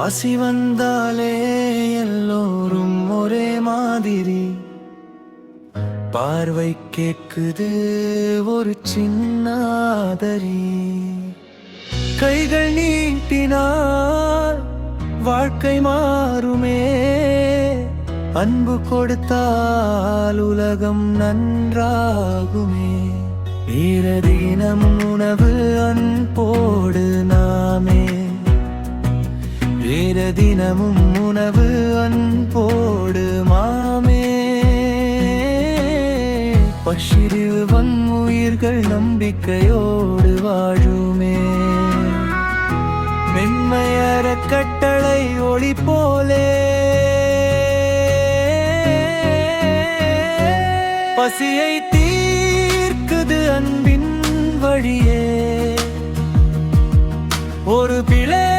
பசி வந்தாலே எல்லோரும் ஒரே மாதிரி. பார்வை கேட்குது ஒரு சின்ன ஆதரி. கைகள் நீட்டினால் வாழ்க்கை மாறுமே. அன்பு கொடுத்தால் உலகம் நன்றாகுமே. ஈரதினம் உணவு அன்போடு நாமே. ஈரதினமும் உணவு அன்போடு மாமே. பசிரிவன் உயிர்கள் நம்பிக்கையோடு வாழுமே. மென்மையற கட்டளை ஒளி போலே. பசியை தீர்க்குது அன்பின் வழியே. ஒரு பிழை